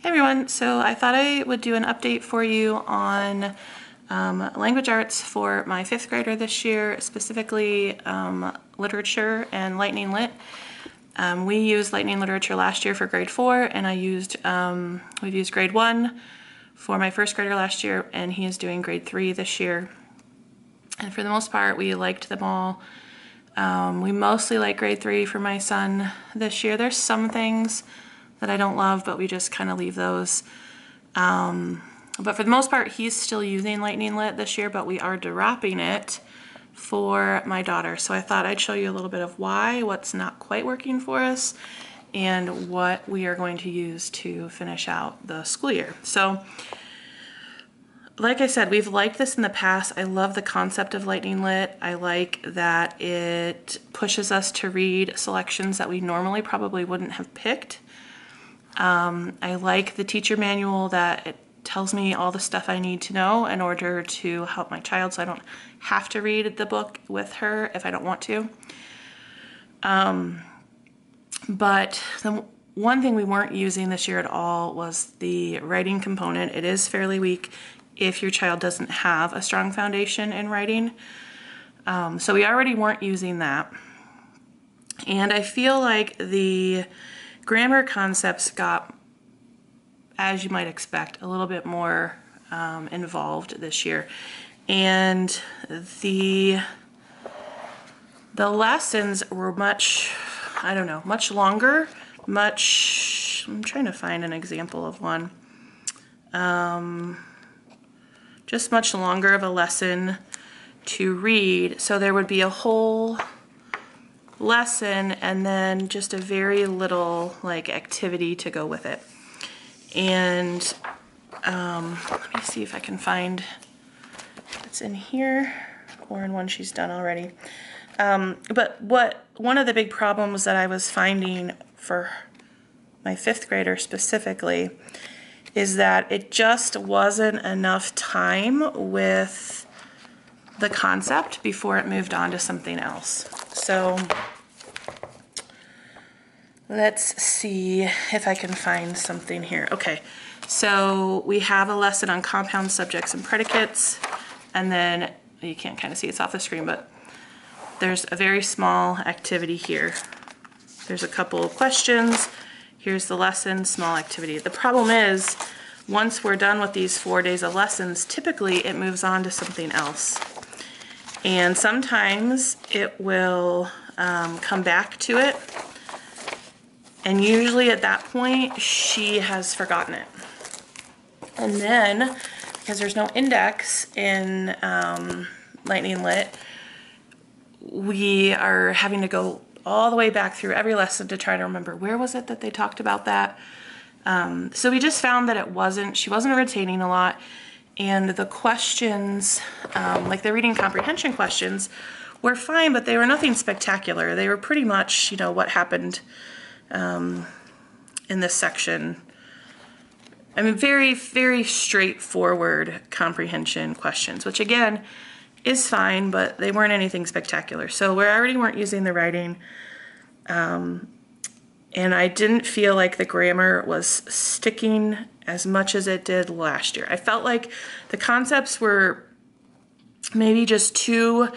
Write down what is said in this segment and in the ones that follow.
Hey everyone, so I thought I would do an update for you on language arts for my 5th grader this year, specifically literature and Lightning Lit. We used Lightning Literature last year for grade 4, and we've used grade 1 for my 1st grader last year, and he is doing grade 3 this year. And for the most part, we liked them all. We mostly like grade 3 for my son this year. There's some things that I don't love, but we just kind of leave those. But for the most part, he's still using Lightning Lit this year, but we are dropping it for my daughter. So I thought I'd show you a little bit of why, what's not quite working for us, and what we are going to use to finish out the school year. So like I said, we've liked this in the past. I love the concept of Lightning Lit. I like that it pushes us to read selections that we normally probably wouldn't have picked. I like the teacher manual that it tells me all the stuff I need to know in order to help my child, so I don't have to read the book with her if I don't want to. But the one thing we weren't using this year at all was the writing component. It is fairly weak if your child doesn't have a strong foundation in writing. So we already weren't using that. And I feel like the grammar concepts got, as you might expect, a little bit more involved this year. And the lessons were much longer, I'm trying to find an example of one. Just much longer of a lesson to read. So there would be a whole lesson and then just a very little like activity to go with it. And let me see if I can find it's in here or in one she's done already. But one of the big problems that I was finding for my 5th grader specifically is that it just wasn't enough time with the concept before it moved on to something else. So let's see if I can find something here. Okay, so we have a lesson on compound subjects and predicates, and then you can't kind of see, it's off the screen, but there's a very small activity here. There's a couple of questions. Here's the lesson, small activity. The problem is, once we're done with these 4 days of lessons, typically it moves on to something else. And sometimes it will come back to it. And usually at that point, she has forgotten it. And then, because there's no index in Lightning Lit, we are having to go all the way back through every lesson to try to remember where was it that they talked about that. So we just found that she wasn't retaining a lot, and the questions, like the reading comprehension questions, were fine, but they were nothing spectacular. They were pretty much, you know, what happened in this section. I mean, very, very straightforward comprehension questions, which again is fine, but they weren't anything spectacular. So we already weren't using the writing. And I didn't feel like the grammar was sticking as much as it did last year. I felt like the concepts were maybe just too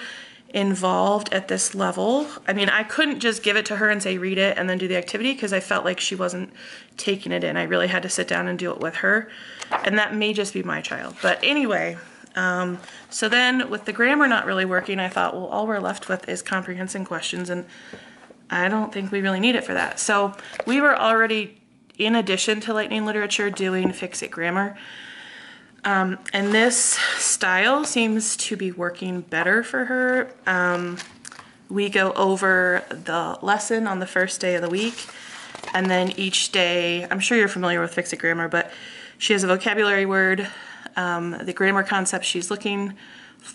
involved at this level. I mean, I couldn't just give it to her and say, read it and then do the activity, because I felt like she wasn't taking it in. I really had to sit down and do it with her. And that may just be my child. But anyway, so then with the grammar not really working, I thought, well, all we're left with is comprehension questions, and I don't think we really need it for that. So we were already, in addition to Lightning Literature, doing Fix-It Grammar. And this style seems to be working better for her. We go over the lesson on the first day of the week, and then each day, I'm sure you're familiar with Fix-It Grammar, but she has a vocabulary word, the grammar concept she's looking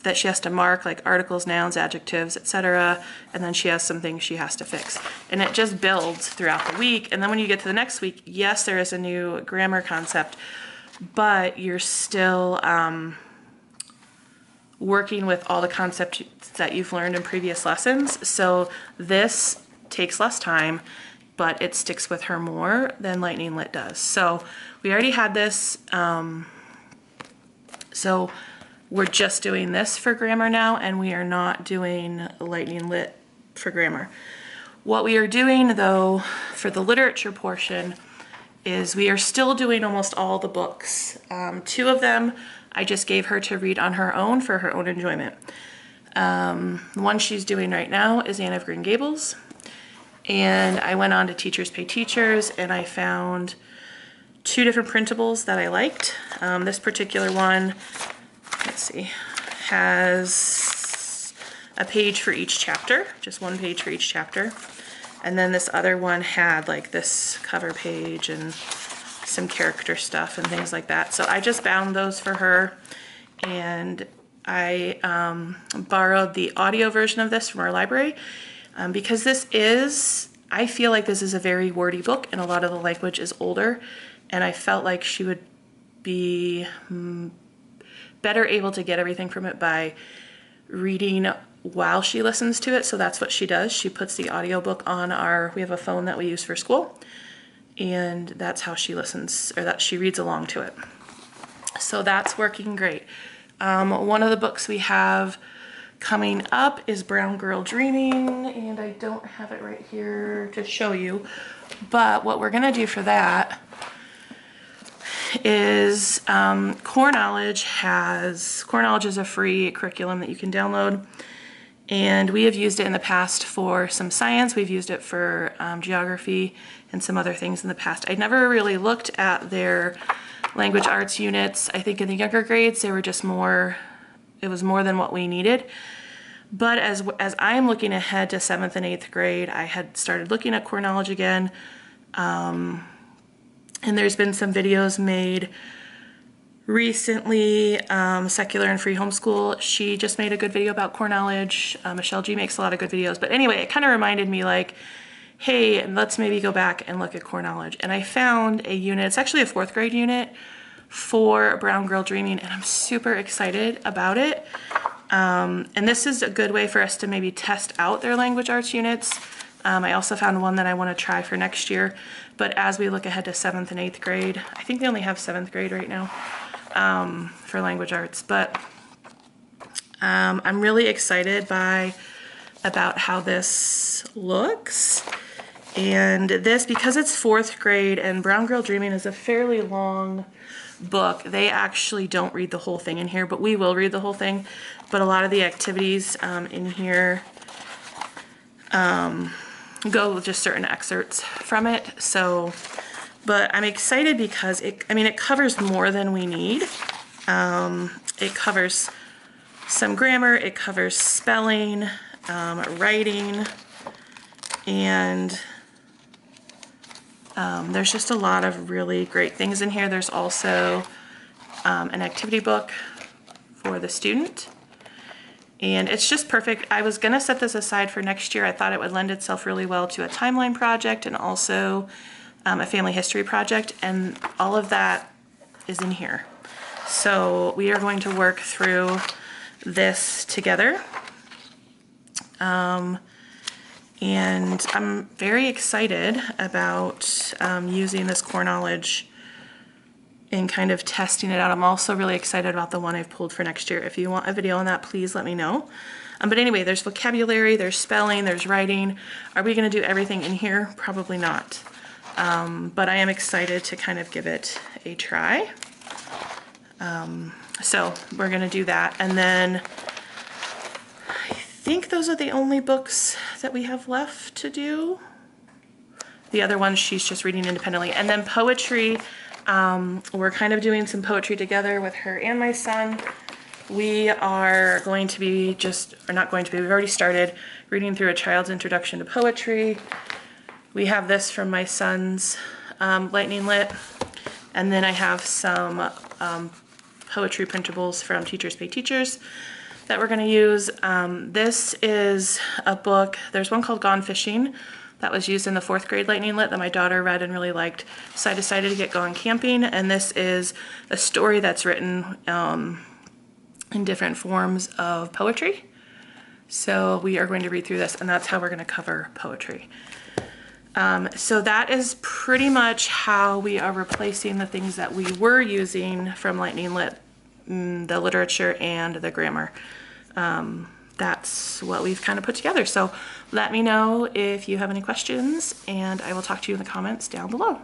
that she has to mark, like articles, nouns, adjectives, etc. And then she has some things she has to fix. And it just builds throughout the week. And then when you get to the next week, yes, there is a new grammar concept, but you're still working with all the concepts that you've learned in previous lessons. So this takes less time, but it sticks with her more than Lightning Lit does. So we already had this, so we're just doing this for grammar now, and we are not doing Lightning Lit for grammar. What we are doing though for the literature portion is we are still doing almost all the books. 2 of them I just gave her to read on her own for her own enjoyment. The one she's doing right now is Anne of Green Gables. And I went on to Teachers Pay Teachers and I found 2 different printables that I liked. This particular one, let's see, has a page for each chapter, just 1 page for each chapter. And then this other one had like this cover page and some character stuff and things like that. So I just bound those for her, and I borrowed the audio version of this from our library because this is, I feel like this is a very wordy book and a lot of the language is older, and I felt like she would be better able to get everything from it by reading while she listens to it. So that's what she does. She puts the audiobook on we have a phone that we use for school, and that's how she listens, or that she reads along to it. So that's working great. One of the books we have coming up is Brown Girl Dreaming, and I don't have it right here to show you, but what we're gonna do for that is Core Knowledge is a free curriculum that you can download, and we have used it in the past for some science. We've used it for geography and some other things in the past. I never really looked at their language arts units. I think in the younger grades they were just more, it was more than what we needed. But as I am looking ahead to 7th and 8th grade, I had started looking at Core Knowledge again, and there's been some videos made recently. Secular and Free Homeschool, she just made a good video about Core Knowledge. Michelle G makes a lot of good videos, but anyway, it kind of reminded me like, hey, let's maybe go back and look at Core Knowledge. And I found a unit, it's actually a 4th grade unit for Brown Girl Dreaming, and I'm super excited about it. And this is a good way for us to maybe test out their language arts units. I also found one that I want to try for next year, but as we look ahead to 7th and 8th grade, I think they only have 7th grade right now for language arts, but I'm really excited about how this looks. And this, because it's 4th grade and Brown Girl Dreaming is a fairly long book, they actually don't read the whole thing in here, but we will read the whole thing. But a lot of the activities in here go with just certain excerpts from it. So, but I'm excited because it covers more than we need. It covers some grammar, it covers spelling, writing, and there's just a lot of really great things in here. There's also an activity book for the student, and it's just perfect. I was gonna set this aside for next year. I thought it would lend itself really well to a timeline project and also a family history project, and all of that is in here. So we are going to work through this together. And I'm very excited about using this Core Knowledge and kind of testing it out. I'm also really excited about the one I've pulled for next year. If you want a video on that, please let me know. But anyway, there's vocabulary, there's spelling, there's writing. Are we gonna do everything in here? Probably not. But I am excited to kind of give it a try. So we're gonna do that. And then I think those are the only books that we have left to do. The other ones she's just reading independently. And then poetry, we're kind of doing some poetry together with her and my son. We are going to be we've already started reading through A Child's Introduction to Poetry. We have this from my son's Lightning Lit. And then I have some poetry printables from Teachers Pay Teachers that we're gonna use. This is a book, there's one called Gone Fishing that was used in the 4th grade Lightning Lit that my daughter read and really liked. So I decided to get Gone Camping, and this is a story that's written in different forms of poetry. So we are going to read through this, and that's how we're gonna cover poetry. So that is pretty much how we are replacing the things that we were using from Lightning Lit, the literature and the grammar. That's what we've kind of put together. So let me know if you have any questions, and I will talk to you in the comments down below.